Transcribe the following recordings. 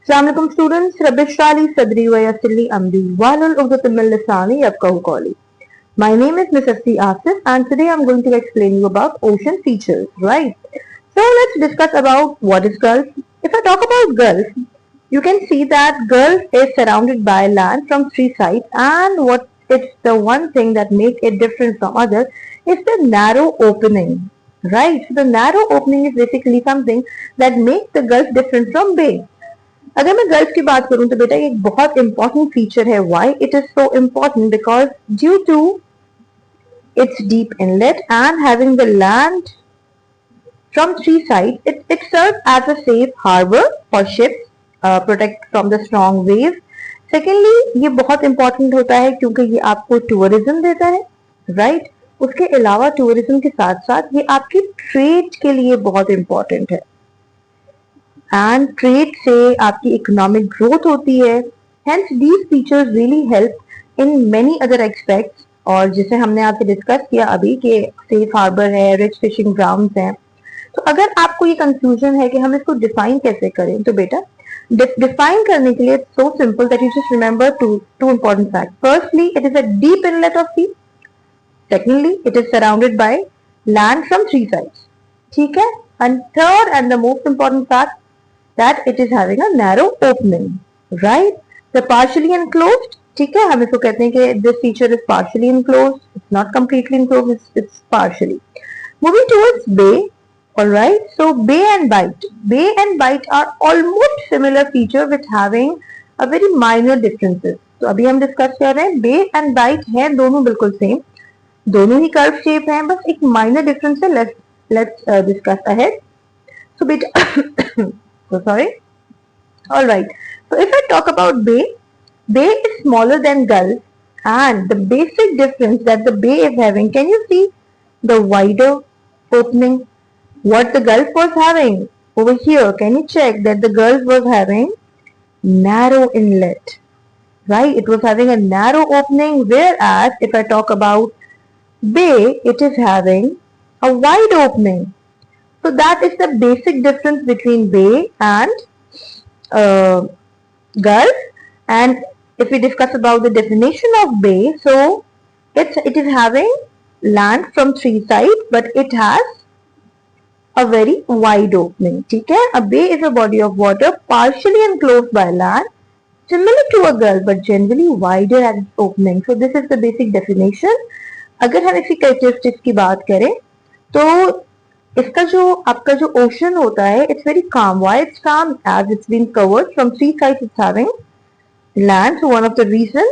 अस्सलाम वालेकुम students, Rabbi Shali Sadri wa Yassirli Amri Wahlul Uqdatam min Lisani Yafqahu Qawli. My name is Miss Asfi Asif and today I'm going to explain you about ocean features, right? So let's discuss about what is Gulf. If I talk about Gulf, you can see that Gulf is surrounded by land from three sides, and what it's the one thing that makes it different from others is the narrow opening, right? So the narrow opening is basically something that makes the Gulf different from Bay. अगर मैं gulf की बात करूं तो बेटा ये एक बहुत इंपॉर्टेंट फीचर है. Why it is so important? Because due to its deep inlet and having the land from three sides, it serves as a safe harbor for ships, protect from the strong waves. Secondly, ये बहुत important होता है क्योंकि ये आपको tourism देता है, right? उसके अलावा टूरिज्म के साथ साथ ये आपकी ट्रेड के लिए बहुत इंपॉर्टेंट है, एंड ट्रेड से आपकी इकोनॉमिक ग्रोथ होती है. Hence these features really help in many other aspects. और जिसे हमने आपसे डिस्कस किया अभी कि सेफ हार्बर है, रिच फिशिंग ग्राउंड्स हैं. तो अगर आपको ये कंफ्यूजन है कि हम इसको डिफाइन कैसे करें, तो बेटा डिफाइन करने के लिए so simple that you just remember two important fact. Firstly, it is a deep inlet of sea. Secondly, it is surrounded by land from three sides. ठीक है. And third and the most important fact that it is having a narrow opening, right? The partially enclosed, ठीक है, हम इसको कहते हैं कि this feature is partially enclosed. It's not completely enclosed, it's partially. Moving towards bay, all right. So bay and bite are almost similar feature with having a very minor differences. तो अभी हम डिस्कस कर रहे हैं bay and bite हैं दोनों बिल्कुल same, दोनों ही कर्व शेप हैं, बस एक माइनर डिफरेंस है. let's discuss ahead. So beta so sorry. All right. So if I talk about bay is smaller than Gulf, and the basic difference that the bay is having, can you see the wider opening? What the Gulf was having over here, can you check that the Gulf was having narrow inlet, right? It was having a narrow opening, whereas if I talk about bay, it is having a wide opening. So that is the basic difference between bay and Gulf. And if we discuss about the definition of bay, so it is having land from three sides, but it has a very wide opening. ठीक है. A bay is a body of water partially enclosed by land, similar to a Gulf, but generally wider at its opening. So this is the basic definition. अगर हम इसकी characteristics की बात करें तो इसका जो आपका जो ओशन होता है, it's very calm. Why it's calm? As it's been covered from three sides, it's having land. So one of the reason,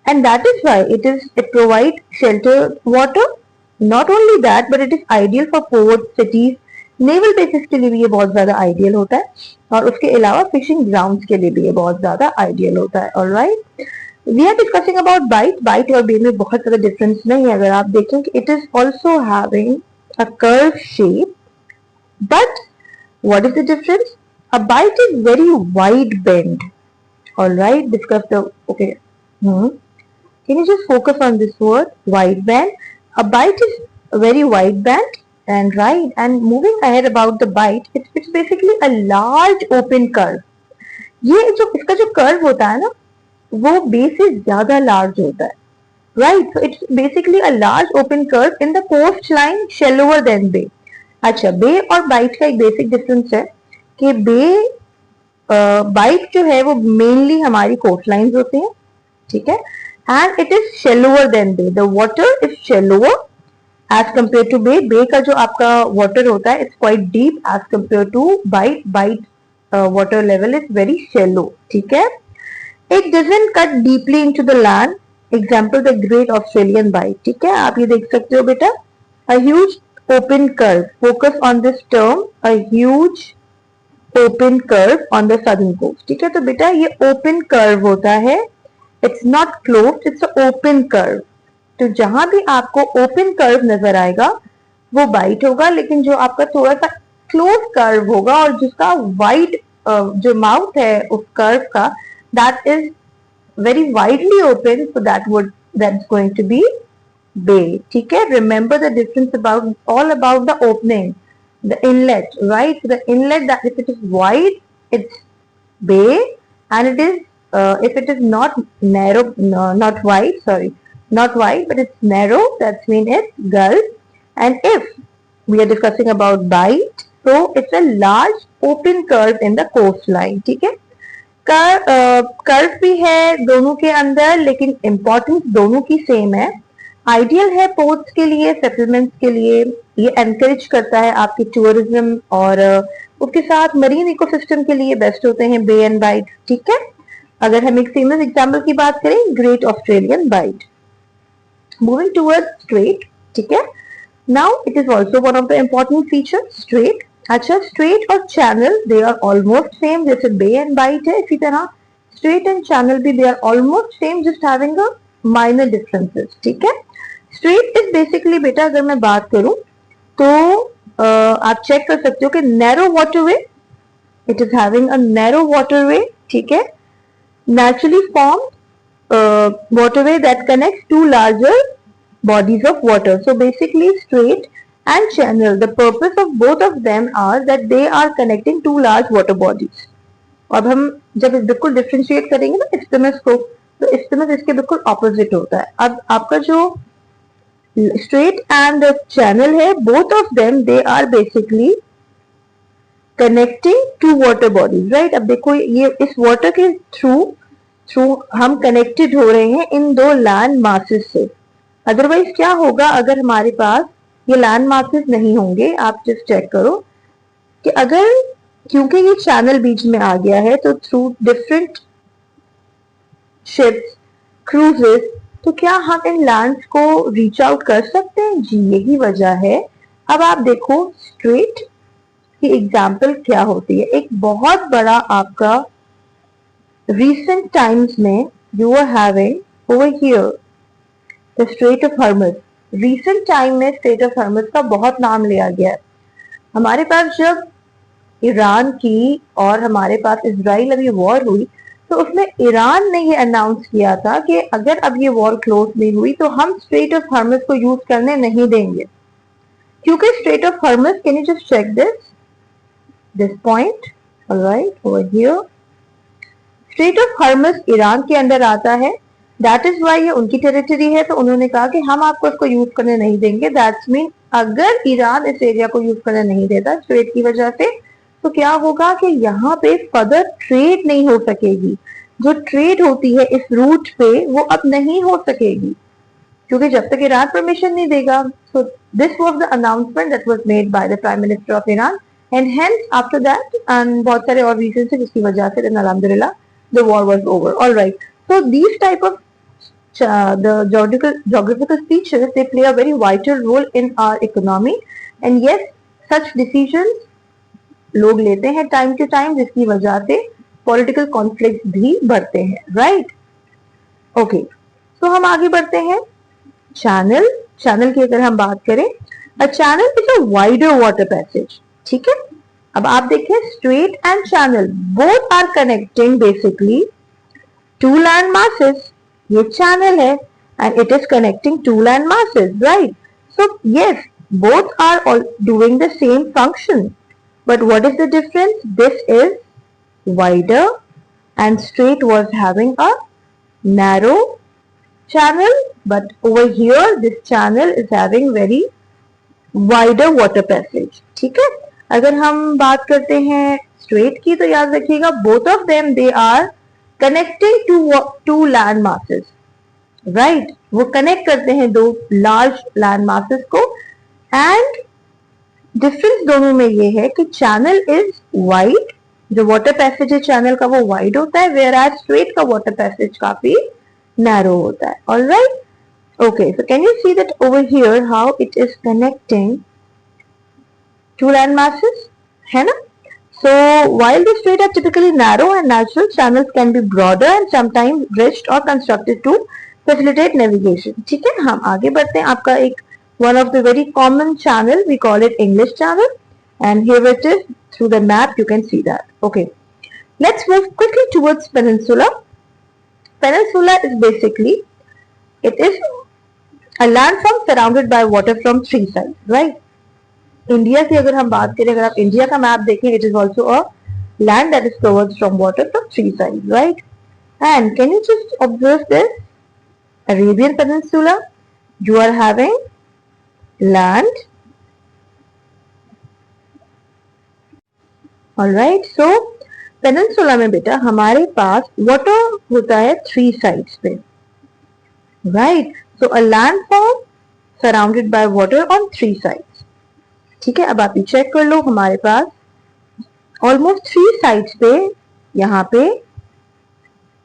and that is why it provide shelter water. Not only that, but it is ideal for port, cities, naval bases के लिए भी ये बहुत ज्यादा ideal होता है, और उसके अलावा फिशिंग ग्राउंड्स के लिए भी ये बहुत ज्यादा आइडियल होता है. Alright. We are discussing about bight और बे में बहुत ज्यादा डिफरेंस नहीं है. अगर आप देखें कि it is also having a curved shape, but what is the difference? A bite is very wide bend. All right, discuss the okay. Can you just focus on this word, wide bend? A bite is a very wide bend, and right. And moving ahead about the bite, it's basically a large open curve. ये जो इसका जो curve होता है ना, वो base से ज्यादा large होता है. Right, so it's basically a large open curve in the coastline, shallower than bay. अच्छा, बे और बाइट का एक बेसिक डिफरेंस है कि बे बाइट जो है वो मेनली हमारी कोस्ट लाइन्स होते हैं, ठीक है, and it is shallower than bay. The water is shallower as compare to bay. Bay का जो आपका वाटर होता है it's quite deep as compare to bight. Bight water level is very shallow. ठीक है. It doesn't cut deeply into the land. Example the great Australian bight. ठीक है, आप ये देख सकते हो बेटा. A huge open curve, focus on this term, a huge open curve on the southern coast. ठीक है, तो बेटा ये ओपन कर्व होता है, it's not closed, it's a open curve. तो जहां भी आपको ओपन कर्व नजर आएगा वो बाइट होगा, लेकिन जो आपका थोड़ा सा क्लोज कर्व होगा और जिसका वाइड जो माउथ है उस कर्व का, that is very widely open, so that's going to be bay. ठीक है. Remember the difference all about the opening, the inlet, right? So the inlet, that if it is wide, it's bay, and it is if it is not narrow, not wide, sorry, not wide, but it's narrow, that's mean it's gulf. And if we are discussing about bight, so it's a large open curve in the coastline. ठीक है, curve भी है दोनों के अंदर, लेकिन importance दोनों की सेम है. आइडियल है पोर्ट्स के लिए, सेटलमेंट्स के लिए. ये एनकरेज करता है आपकी टूरिज्म, और उसके साथ मरीन इकोसिस्टम के लिए बेस्ट होते हैं बे एंड बाइट. ठीक है, अगर हम एक फेमस एग्जांपल की बात करें, great Australian bight. Moving towards strait. ठीक है, now it is also one of the important feature strait. अच्छा, स्ट्रेट और channel they are almost same, जैसे बे एंड बाइट है, इसी तरह स्ट्रेट एंड चैनल भी they are almost same, just having a minor differences. ठीक है, straight is basically, बेटा अगर मैं बात करूं तो आप चेक कर सकते हो कि narrow waterway, it is having a narrow waterway. ठीक है, naturally formed waterway that connects two larger bodies of water. So basically strait and channel, the purpose of both of them are that they are connecting two large water bodies. अब हम जब बिल्कुल differentiate करेंगे ना इस्थिमस को, तो इस्थिमस इसके बिल्कुल ऑपोजिट होता है. अब आपका जो स्ट्रेट एंड चैनल है, both of them they are basically connecting two water bodies, right. अब देखो ये इस वाटर के थ्रू हम कनेक्टेड हो रहे हैं इन दो लैंड मासेस से. अदरवाइज क्या होगा अगर हमारे पास ये लैंड मासेस नहीं होंगे. आप जस्ट चेक करो कि अगर, क्योंकि ये चैनल बीच में आ गया है, तो थ्रू डिफरेंट शिप्स, क्रूजेस, तो क्या हम इन लैंड्स को रीच आउट कर सकते हैं? जी, यही वजह है. अब आप देखो स्ट्रेट की एग्जाम्पल क्या होती है. एक बहुत बड़ा आपका recent times में you are having over here the Strait of Hormuz. recent time में Strait of Hormuz का बहुत नाम लिया गया है. हमारे पास जब ईरान की और हमारे पास इजराइल अभी वॉर हुई, तो उसमें ईरान ने ये अनाउंस किया था कि अगर अब ये वॉर क्लोज नहीं हुई तो हम स्ट्रेट ऑफ हॉर्मज को यूज करने नहीं देंगे. क्योंकि strait of Hormuz, can you just check this point, alright, over here. Strait of Hormuz Iran के अंदर आता है, दैट इज वाई ये उनकी टेरिटरी है, तो उन्होंने कहा कि हम आपको इसको यूज करने नहीं देंगे. दैट्स मीन अगर ईरान इस एरिया को यूज करने नहीं देता स्ट्रेट की वजह से, तो क्या होगा कि यहाँ पे फर्दर ट्रेड नहीं हो सकेगी. जो ट्रेड होती है इस रूट पे वो अब नहीं हो सकेगी, क्योंकि जब तक ईरान परमिशन नहीं देगा. So this was the announcement that was made by the prime minister of Iran, and hence after that and बहुत सारे और रीजन है जिसकी वजह से अल्हम्दुलिल्लाह the war was over. All right, so these type of the geographical features, they play a very vital role in our economy, and yes, such decisions लोग लेते हैं टाइम टू टाइम, जिसकी वजह से पॉलिटिकल कॉन्फ्लिक्ट भी बढ़ते हैं, right. Okay, तो हम आगे बढ़ते हैं. चैनल. चैनल की अगर हम बात करें, a channel is a wider water passage. ठीक है, अब आप देखें strait and channel both are connecting basically two land masses. ये चैनल है and it is connecting two land masses, right. So yes, both are doing the same function, but what is the difference? This is wider and straight was having a narrow channel, but over here this channel is having very wider water passage. ठीक है, अगर हम बात करते हैं straight की, तो याद रखिएगा both of them they are connecting to land masses, right. वो कनेक्ट करते हैं दो लार्ज लैंड मासेस को, एंड डिफरेंस दोनों में ये है कि चैनल इज वाइड, जो वाटर पैसेज है चैनल का वो वाइड होता है, वेयर एज स्ट्रेट का वाटर पैसेज काफी नैरो होता है. Alright, okay, so can you see that over here how it is connecting two land masses, है ना. So while the strait are typically narrow and natural, channels can be broader and sometimes bridged or constructed to facilitate navigation. ठीक है, हम आगे बढ़ते हैं. आपका एक one of the very common channel, we call it English Channel, and here it is through the map you can see that. Okay, let's move quickly towards peninsula. Peninsula is basically, it is a landform surrounded by water from three sides, right. India की अगर हम बात करें, अगर आप India का map देखें, it is also a land that is covered from water from three sides, right? And can you just observe this? Arabian Peninsula, you are having land. Alright, so peninsula में बेटा हमारे पास water होता है three sides पे, right? So a land form surrounded by water on three sides. ठीक है, अब आप ये चेक कर लो, हमारे पास ऑलमोस्ट थ्री साइड्स पे यहाँ पे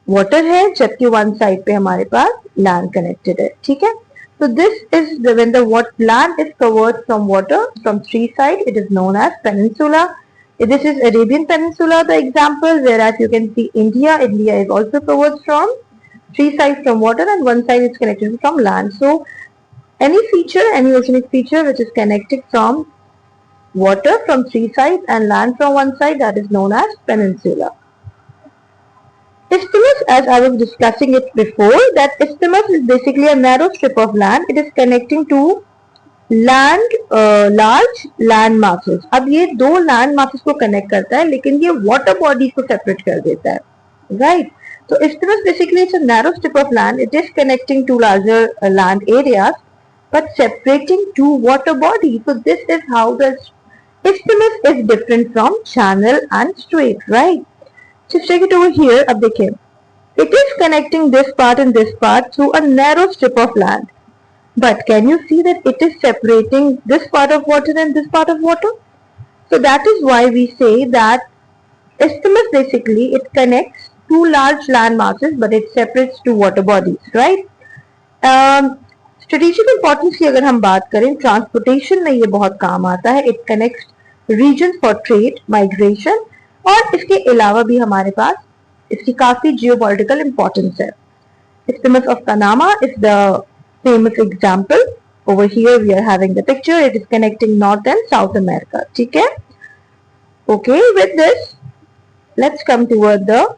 वाटर है, जबकि वन साइड पे हमारे पास लैंड कनेक्टेड है. ठीक है, so this is when the land is covered from water from three sides, it is known as peninsula. This is Arabian Peninsula, the example, whereas you can see India is also covered from three sides from water and one side is connected from land. So any feature, any oceanic feature which is connected from water from three sides and land from one side, that is known as peninsula. Isthmus, as I was discussing it before, that isthmus is basically a narrow strip of land. It is connecting two large land masses. अब ये दो land masses को connect करता है, लेकिन ये water bodies को separate कर देता है, right? So isthmus basically is a narrow strip of land. It is connecting two larger land areas, but separating two water bodies. So this is how the isthmus is different from channel and strait, right? Just check it over here. अब देखिए, it is connecting this part and this part through a narrow strip of land. But can you see that it is separating this part of water and this part of water? So that is why we say that isthmus basically it connects two large land masses, but it separates two water bodies, right? Strategic importance की अगर हम बात करें, transportation में ये बहुत काम आता है. It connects regions for trade, migration, और इसके अलावा भी हमारे पास इसकी काफी geopolitical importance है. Isthmus of Panama is the famous example. Over here we are having the picture. It is connecting North and South America. ठीक है? Okay, with this, let's come toward the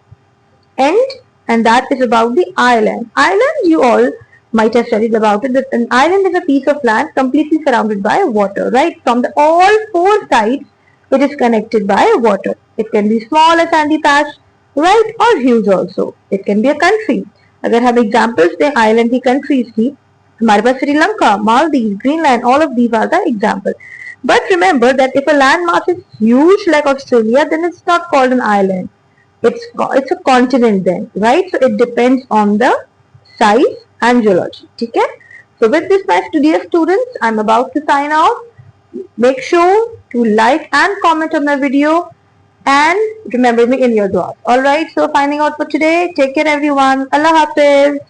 end, and that is about the island. Island, you all might have studied about it. That an island is a piece of land completely surrounded by water, right? From the all four sides, it is connected by water. It can be small, a sandy patch, right, or huge also. It can be a country. अगर हम examples दें island की countries की, हमारे पास Sri Lanka, Maldives, Greenland, all of these are the examples. But remember that if a land mass is huge like Australia, then it's not called an island. It's a continent then, right? So it depends on the size and geology. ठीक है? So with this, my studious students, I'm about to sign off. Make sure to like and comment on my video and remember me in your duas. Alright, so signing out for today. Take care everyone. Allah Hafiz.